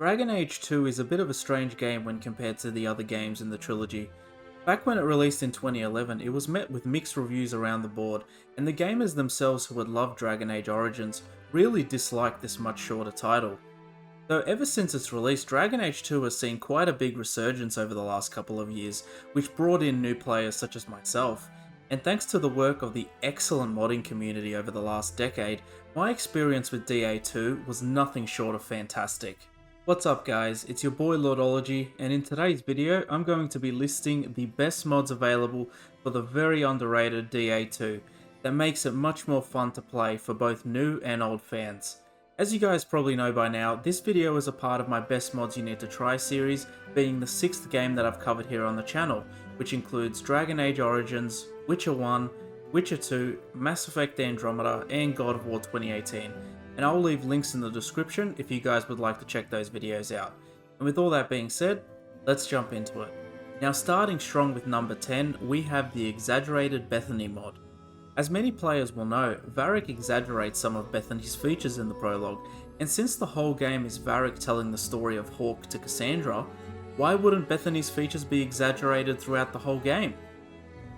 Dragon Age 2 is a bit of a strange game when compared to the other games in the trilogy. Back when it released in 2011, it was met with mixed reviews around the board, and the gamers themselves who had loved Dragon Age Origins really disliked this much shorter title. Though ever since its release, Dragon Age 2 has seen quite a big resurgence over the last couple of years, which brought in new players such as myself. And thanks to the work of the excellent modding community over the last decade, my experience with DA2 was nothing short of fantastic. What's up guys, it's your boy Lordology, and in today's video I'm going to be listing the best mods available for the very underrated DA2 that makes it much more fun to play for both new and old fans. As you guys probably know by now, this video is a part of my Best Mods You Need to Try series, being the 6th game that I've covered here on the channel, which includes Dragon Age Origins, Witcher 1, Witcher 2, Mass Effect Andromeda, and God of War 2018. And I'll leave links in the description if you guys would like to check those videos out. And with all that being said, let's jump into it. Now starting strong with number 10, we have the Exaggerated Bethany mod. As many players will know, Varric exaggerates some of Bethany's features in the prologue, and since the whole game is Varric telling the story of Hawke to Cassandra, why wouldn't Bethany's features be exaggerated throughout the whole game?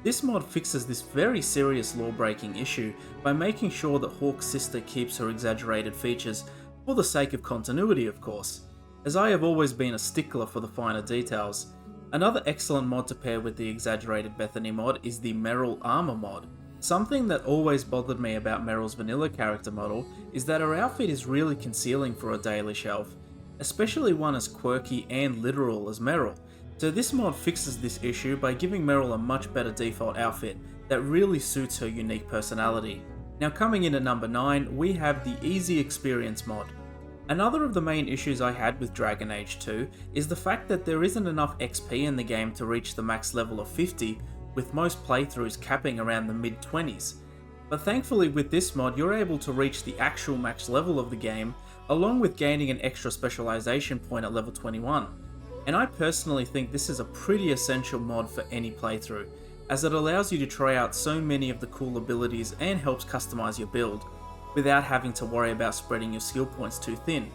This mod fixes this very serious lore-breaking issue by making sure that Hawke's sister keeps her exaggerated features, for the sake of continuity of course, as I have always been a stickler for the finer details. Another excellent mod to pair with the Exaggerated Bethany mod is the Merril Armor mod. Something that always bothered me about Merril's vanilla character model is that her outfit is really concealing for a daily shelf, especially one as quirky and literal as Merril. So this mod fixes this issue by giving Merril a much better default outfit that really suits her unique personality. Now coming in at number 9, we have the Easy Experience mod. Another of the main issues I had with Dragon Age 2 is the fact that there isn't enough XP in the game to reach the max level of 50, with most playthroughs capping around the mid-20s. But thankfully with this mod you're able to reach the actual max level of the game, along with gaining an extra specialization point at level 21. And I personally think this is a pretty essential mod for any playthrough, as it allows you to try out so many of the cool abilities and helps customize your build, without having to worry about spreading your skill points too thin.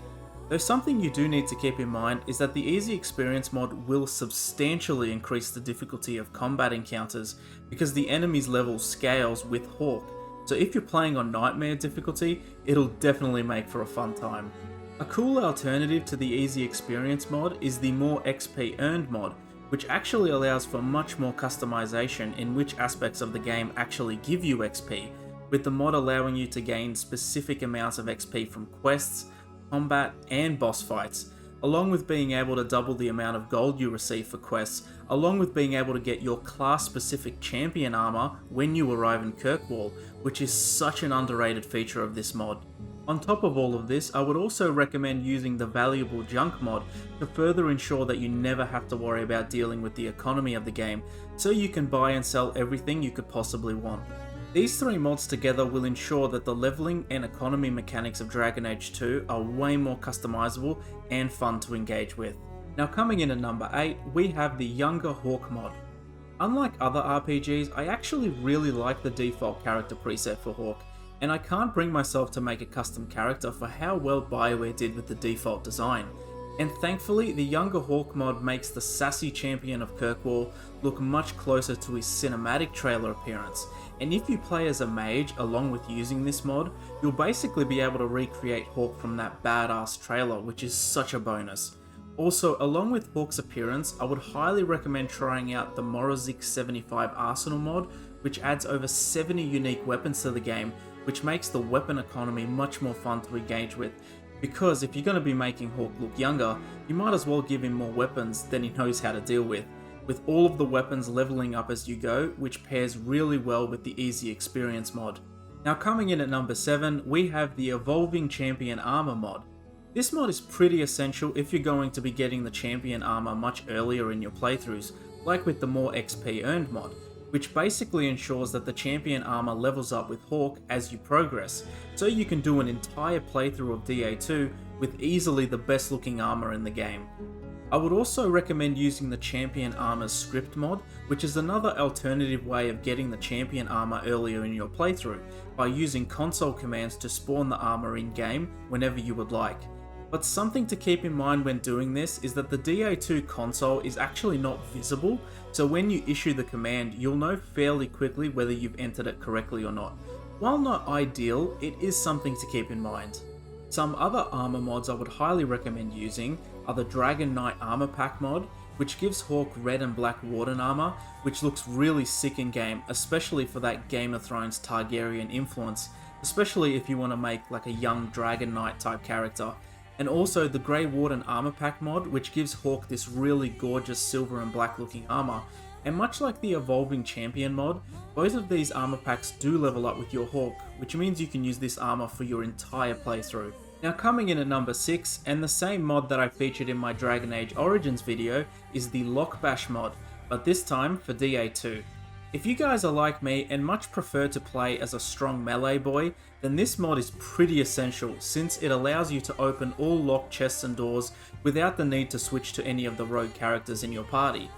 Though something you do need to keep in mind is that the Easy Experience mod will substantially increase the difficulty of combat encounters because the enemy's level scales with Hawke, so if you're playing on Nightmare difficulty, it'll definitely make for a fun time. A cool alternative to the Easy Experience mod is the More XP Earned mod, which actually allows for much more customization in which aspects of the game actually give you XP, with the mod allowing you to gain specific amounts of XP from quests, combat, and boss fights, along with being able to double the amount of gold you receive for quests, along with being able to get your class-specific champion armor when you arrive in Kirkwall, which is such an underrated feature of this mod. On top of all of this, I would also recommend using the Valuable Junk mod to further ensure that you never have to worry about dealing with the economy of the game, so you can buy and sell everything you could possibly want. These 3 mods together will ensure that the leveling and economy mechanics of Dragon Age 2 are way more customizable and fun to engage with. Now coming in at number 8, we have the Younger Hawke mod. Unlike other RPGs, I actually really like the default character preset for Hawke, and I can't bring myself to make a custom character for how well BioWare did with the default design. And thankfully, the Younger Hawke mod makes the sassy champion of Kirkwall look much closer to his cinematic trailer appearance, and if you play as a mage along with using this mod, you'll basically be able to recreate Hawke from that badass trailer, which is such a bonus. Also, along with Hawke's appearance, I would highly recommend trying out the Morozik75 Arsenal mod, which adds over 70 unique weapons to the game, which makes the weapon economy much more fun to engage with, because if you're going to be making Hawke look younger, you might as well give him more weapons than he knows how to deal with all of the weapons leveling up as you go, which pairs really well with the Easy Experience mod. Now coming in at number 7, we have the Evolving Champion Armor mod. This mod is pretty essential if you're going to be getting the champion armor much earlier in your playthroughs, like with the More XP Earned mod, which basically ensures that the champion armor levels up with Hawke as you progress, so you can do an entire playthrough of DA2 with easily the best looking armor in the game. I would also recommend using the Champion Armor's Script mod, which is another alternative way of getting the champion armor earlier in your playthrough, by using console commands to spawn the armor in game whenever you would like. But something to keep in mind when doing this is that the DA2 console is actually not visible, so when you issue the command, you'll know fairly quickly whether you've entered it correctly or not. While not ideal, it is something to keep in mind. Some other armor mods I would highly recommend using are the Dragon Knight Armor Pack mod, which gives Hawke red and black Warden armor, which looks really sick in game, especially for that Game of Thrones Targaryen influence, especially if you want to make like a young Dragon Knight type character. And also the Grey Warden Armor Pack mod, which gives Hawke this really gorgeous silver and black looking armor. And much like the Evolving Champion mod, both of these armor packs do level up with your Hawke, which means you can use this armor for your entire playthrough. Now coming in at number 6, and the same mod that I featured in my Dragon Age Origins video, is the Lock Bash mod, but this time for DA2. If you guys are like me and much prefer to play as a strong melee boy, then this mod is pretty essential since it allows you to open all locked chests and doors without the need to switch to any of the rogue characters in your party.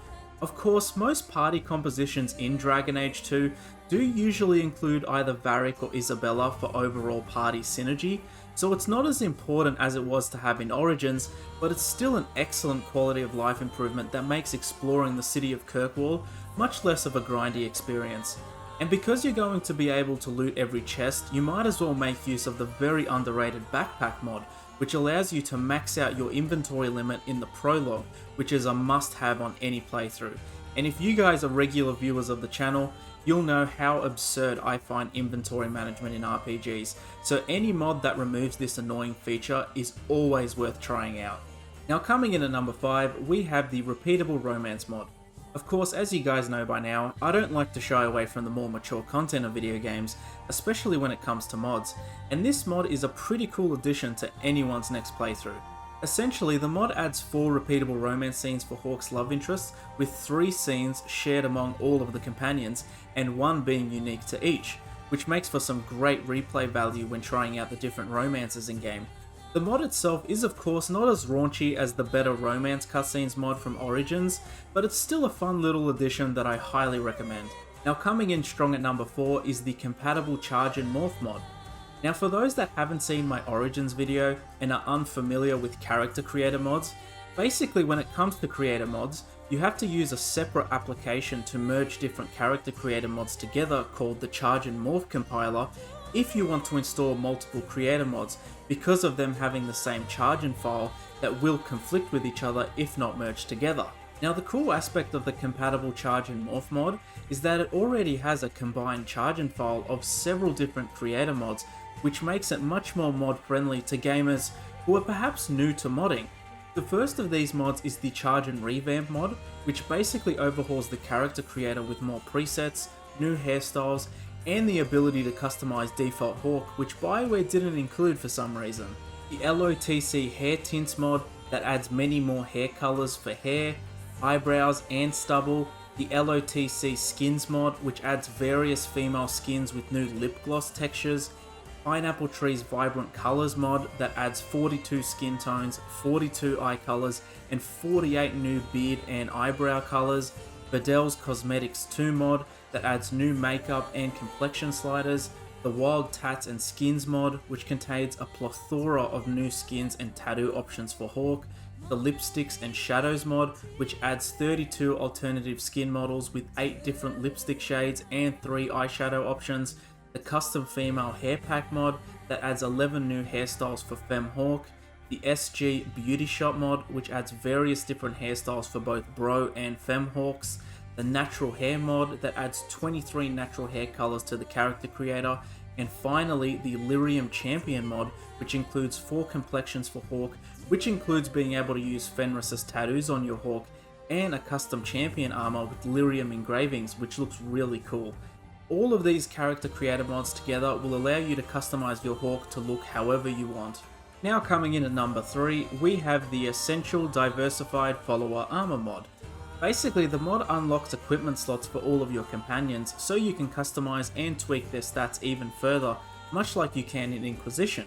Of course, most party compositions in Dragon Age 2 do usually include either Varric or Isabella for overall party synergy, so it's not as important as it was to have in Origins, but it's still an excellent quality of life improvement that makes exploring the city of Kirkwall much less of a grindy experience. And because you're going to be able to loot every chest, you might as well make use of the very underrated Backpack mod, which allows you to max out your inventory limit in the prologue, which is a must-have on any playthrough. And if you guys are regular viewers of the channel, you'll know how absurd I find inventory management in RPGs, so any mod that removes this annoying feature is always worth trying out. Now coming in at number 5, we have the Repeatable Romance mod. Of course, as you guys know by now, I don't like to shy away from the more mature content of video games, especially when it comes to mods, and this mod is a pretty cool addition to anyone's next playthrough. Essentially, the mod adds 4 repeatable romance scenes for Hawke's love interests, with 3 scenes shared among all of the companions, and 1 being unique to each, which makes for some great replay value when trying out the different romances in game. The mod itself is of course not as raunchy as the better romance cutscenes mod from Origins, but it's still a fun little addition that I highly recommend. Now coming in strong at number 4 is the compatible Chargen Morph mod. Now for those that haven't seen my Origins video and are unfamiliar with character creator mods, basically when it comes to creator mods, you have to use a separate application to merge different character creator mods together called the Chargen Morph compiler if you want to install multiple creator mods, because of them having the same Chargen file that will conflict with each other if not merged together. Now the cool aspect of the compatible Chargen Morph mod is that it already has a combined Chargen file of several different creator mods, which makes it much more mod friendly to gamers who are perhaps new to modding. The first of these mods is the Chargen Revamp mod, which basically overhauls the character creator with more presets, new hairstyles, and the ability to customize default Hawke, which BioWare didn't include for some reason. The LOTC Hair Tints mod that adds many more hair colors for hair, eyebrows, and stubble. The LOTC Skins mod, which adds various female skins with new lip gloss textures. Pineapple Tree's Vibrant Colors mod that adds 42 skin tones, 42 eye colors, and 48 new beard and eyebrow colors. Vidal's Cosmetics 2 mod that adds new makeup and complexion sliders. The Wild Tats and Skins mod, which contains a plethora of new skins and tattoo options for Hawke. The Lipsticks and Shadows mod, which adds 32 alternative skin models with 8 different lipstick shades and 3 eyeshadow options. The Custom Female Hair Pack mod that adds 11 new hairstyles for Femme Hawke. The SG Beauty Shop mod, which adds various different hairstyles for both Bro and Femme Hawks. The Natural Hair mod that adds 23 natural hair colors to the character creator. And finally, the Lyrium Champion mod, which includes 4 complexions for Hawke, which includes being able to use Fenris's tattoos on your Hawke, and a custom champion armor with Lyrium engravings, which looks really cool. All of these character creator mods together will allow you to customize your Hawke to look however you want. Now coming in at number 3, we have the Essential Diversified Follower Armor mod. Basically, the mod unlocks equipment slots for all of your companions, so you can customize and tweak their stats even further, much like you can in Inquisition.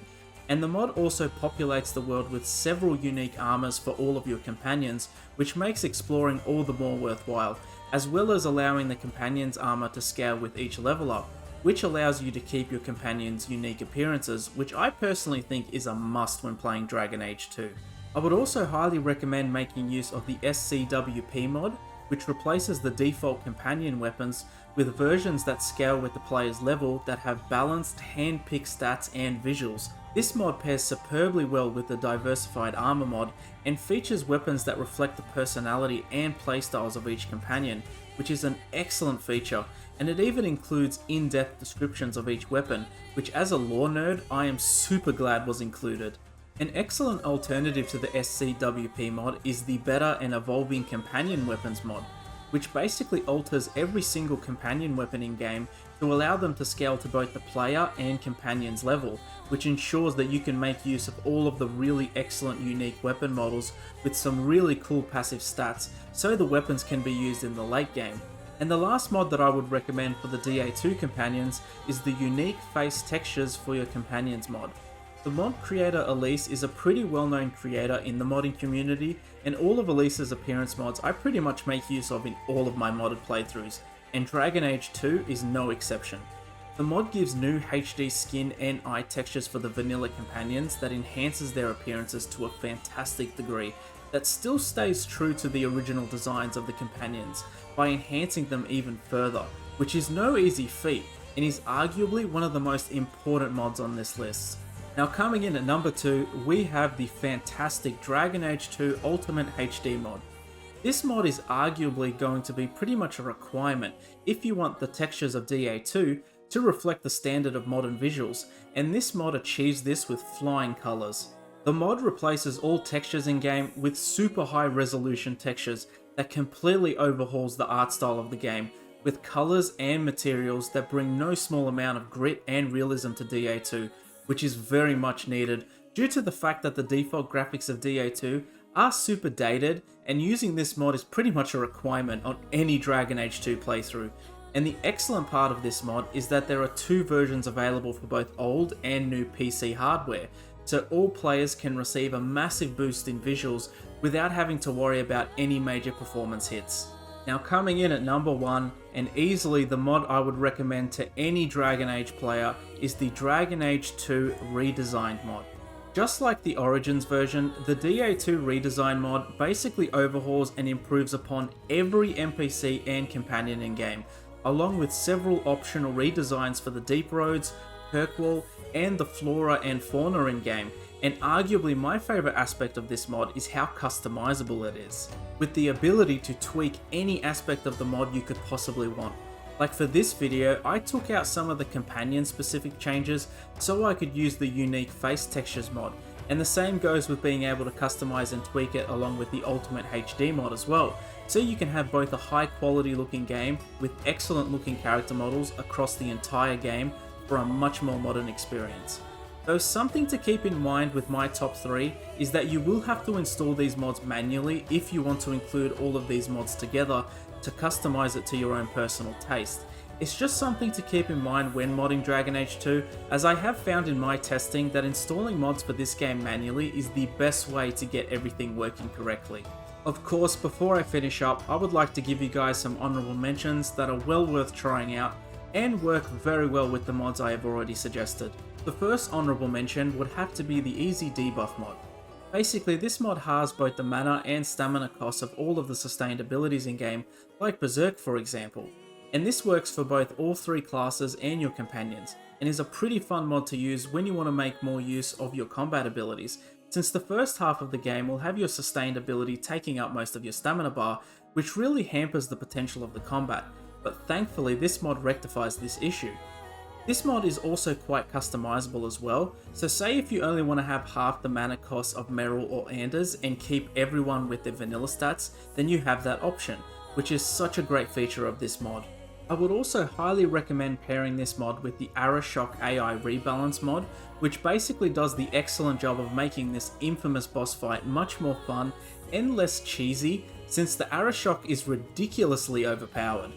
And the mod also populates the world with several unique armors for all of your companions, which makes exploring all the more worthwhile, as well as allowing the companion's armor to scale with each level up. which allows you to keep your companions' unique appearances, which I personally think is a must when playing Dragon Age 2. I would also highly recommend making use of the SCWP mod, which replaces the default companion weapons with versions that scale with the player's level that have balanced hand-picked stats and visuals. This mod pairs superbly well with the Diversified Armor mod and features weapons that reflect the personality and playstyles of each companion, which is an excellent feature, and it even includes in-depth descriptions of each weapon, which as a lore nerd I am super glad was included. An excellent alternative to the SCWP mod is the Better and Evolving Companion Weapons mod, which basically alters every single companion weapon in game to allow them to scale to both the player and companion's level, which ensures that you can make use of all of the really excellent unique weapon models with some really cool passive stats, so the weapons can be used in the late game. And the last mod that I would recommend for the DA2 companions is the Unique Face Textures for Your Companions mod. The mod creator Elise is a pretty well-known creator in the modding community, and all of Elise's appearance mods I pretty much make use of in all of my modded playthroughs, and Dragon Age 2 is no exception. The mod gives new HD skin and eye textures for the vanilla companions that enhances their appearances to a fantastic degree, that still stays true to the original designs of the companions by enhancing them even further, which is no easy feat, and is arguably one of the most important mods on this list. Now coming in at number 2, we have the fantastic Dragon Age 2 Ultimate HD mod. This mod is arguably going to be pretty much a requirement if you want the textures of DA2 to reflect the standard of modern visuals, and this mod achieves this with flying colours. The mod replaces all textures in game with super high resolution textures that completely overhauls the art style of the game, with colours and materials that bring no small amount of grit and realism to DA2, which is very much needed due to the fact that the default graphics of DA2 are super dated, and using this mod is pretty much a requirement on any Dragon Age 2 playthrough. And the excellent part of this mod is that there are 2 versions available for both old and new PC hardware, so all players can receive a massive boost in visuals without having to worry about any major performance hits. Now coming in at number 1, and easily the mod I would recommend to any Dragon Age player, is the Dragon Age 2 Redesigned mod. Just like the Origins version, the DA2 Redesign mod basically overhauls and improves upon every NPC and companion in game, along with several optional redesigns for the Deep Roads, Kirkwall, and the flora and fauna in game, and arguably my favourite aspect of this mod is how customizable it is, with the ability to tweak any aspect of the mod you could possibly want. Like for this video, I took out some of the companion specific changes so I could use the Unique Face Textures mod, and the same goes with being able to customize and tweak it along with the Ultimate HD mod as well, so you can have both a high quality looking game with excellent looking character models across the entire game for a much more modern experience. Though something to keep in mind with my top 3 is that you will have to install these mods manually if you want to include all of these mods together to customize it to your own personal taste. It's just something to keep in mind when modding Dragon Age 2, as I have found in my testing that installing mods for this game manually is the best way to get everything working correctly. Of course, before I finish up, I would like to give you guys some honourable mentions that are well worth trying out and work very well with the mods I have already suggested. The first honourable mention would have to be the Easy Debuff mod. Basically, this mod halves both the mana and stamina costs of all of the sustained abilities in game, like Berserk for example. And this works for both all 3 classes and your companions, and is a pretty fun mod to use when you want to make more use of your combat abilities, since the first half of the game will have your sustained ability taking up most of your stamina bar, which really hampers the potential of the combat, but thankfully this mod rectifies this issue. This mod is also quite customizable as well, so say if you only want to have half the mana costs of Merril or Anders and keep everyone with their vanilla stats, then you have that option, which is such a great feature of this mod. I would also highly recommend pairing this mod with the Arashock AI Rebalance mod, which basically does the excellent job of making this infamous boss fight much more fun and less cheesy, since the Arashock is ridiculously overpowered.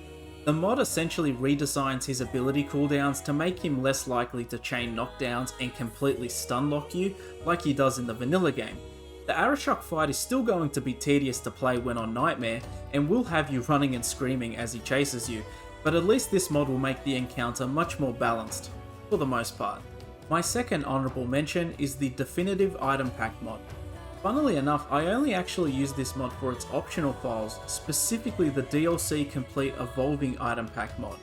The mod essentially redesigns his ability cooldowns to make him less likely to chain knockdowns and completely stun lock you like he does in the vanilla game. The Arashock fight is still going to be tedious to play when on Nightmare and will have you running and screaming as he chases you, but at least this mod will make the encounter much more balanced, for the most part. My second honourable mention is the Definitive Item Pack mod. Funnily enough, I only actually use this mod for its optional files, specifically the DLC Complete Evolving Item Pack mod.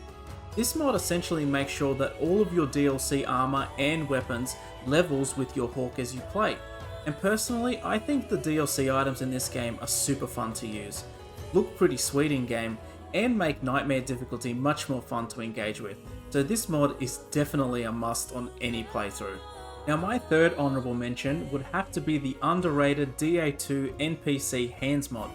This mod essentially makes sure that all of your DLC armor and weapons levels with your Hawke as you play. And personally, I think the DLC items in this game are super fun to use, look pretty sweet in game, and make Nightmare difficulty much more fun to engage with. So this mod is definitely a must on any playthrough. Now my third honourable mention would have to be the underrated DA2 NPC Hands mod.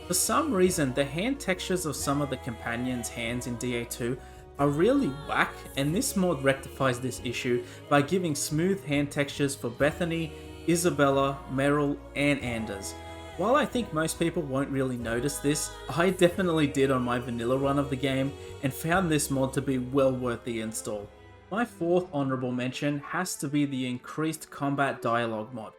For some reason, the hand textures of some of the companions' hands in DA2 are really whack, and this mod rectifies this issue by giving smooth hand textures for Bethany, Isabella, Merril, and Anders. While I think most people won't really notice this, I definitely did on my vanilla run of the game and found this mod to be well worth the install. My fourth honourable mention has to be the increased combat dialogue mod.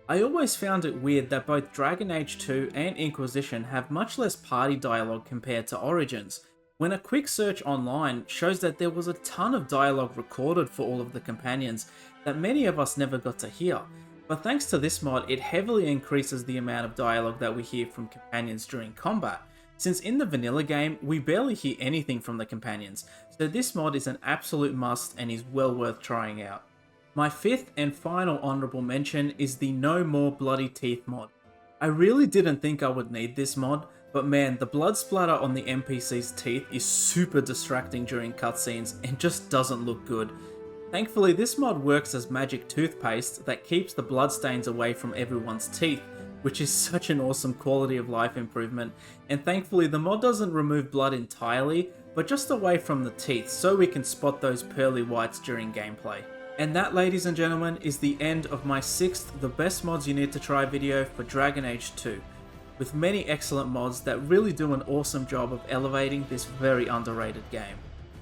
I always found it weird that both Dragon Age 2 and Inquisition have much less party dialogue compared to Origins, when a quick search online shows that there was a ton of dialogue recorded for all of the companions that many of us never got to hear. But thanks to this mod, it heavily increases the amount of dialogue that we hear from companions during combat, since in the vanilla game, we barely hear anything from the companions, so this mod is an absolute must and is well worth trying out. My fifth and final honourable mention is the No More Bloody Teeth mod. I really didn't think I would need this mod, but man, the blood splatter on the NPC's teeth is super distracting during cutscenes and just doesn't look good. Thankfully, this mod works as magic toothpaste that keeps the bloodstains away from everyone's teeth, which is such an awesome quality of life improvement, and thankfully the mod doesn't remove blood entirely, but just away from the teeth so we can spot those pearly whites during gameplay. And that, ladies and gentlemen, is the end of my sixth The Best Mods You Need to Try video for Dragon Age 2, with many excellent mods that really do an awesome job of elevating this very underrated game.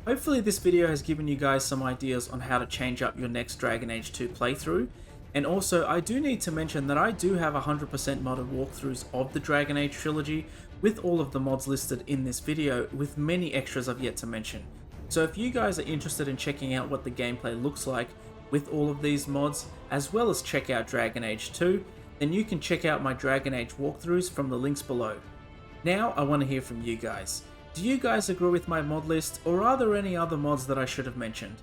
Hopefully this video has given you guys some ideas on how to change up your next Dragon Age 2 playthrough, and also I do need to mention that I do have 100% modded walkthroughs of the Dragon Age trilogy with all of the mods listed in this video, with many extras I've yet to mention. So if you guys are interested in checking out what the gameplay looks like with all of these mods, as well as check out Dragon Age 2, then you can check out my Dragon Age walkthroughs from the links below. Now I want to hear from you guys. Do you guys agree with my mod list, or are there any other mods that I should have mentioned?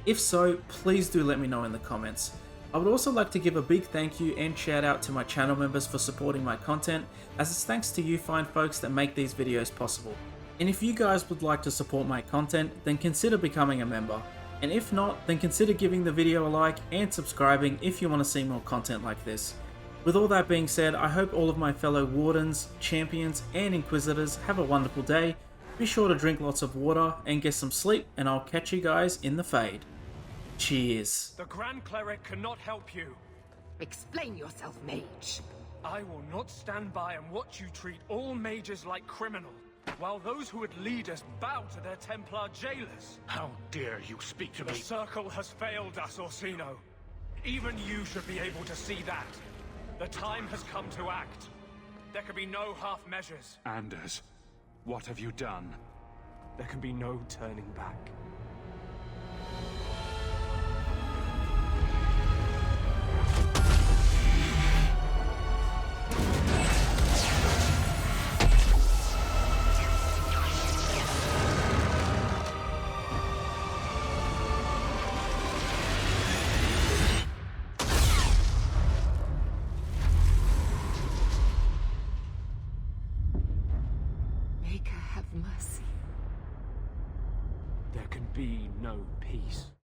If so, please do let me know in the comments. I would also like to give a big thank you and shout out to my channel members for supporting my content, as it's thanks to you fine folks that make these videos possible. And if you guys would like to support my content, then consider becoming a member. And if not, then consider giving the video a like and subscribing if you want to see more content like this. With all that being said, I hope all of my fellow Wardens, Champions, and Inquisitors have a wonderful day. Be sure to drink lots of water and get some sleep, and I'll catch you guys in the fade. Cheers. The Grand Cleric cannot help you. Explain yourself, mage. I will not stand by and watch you treat all mages like criminal, while those who would lead us bow to their Templar jailers. How dare you speak to The me? Circle has failed us, Orsino. Even you should be able to see that. The time has come to act. There can be no half measures. Anders, what have you done? There can be no turning back. Maker have mercy. There can be no peace.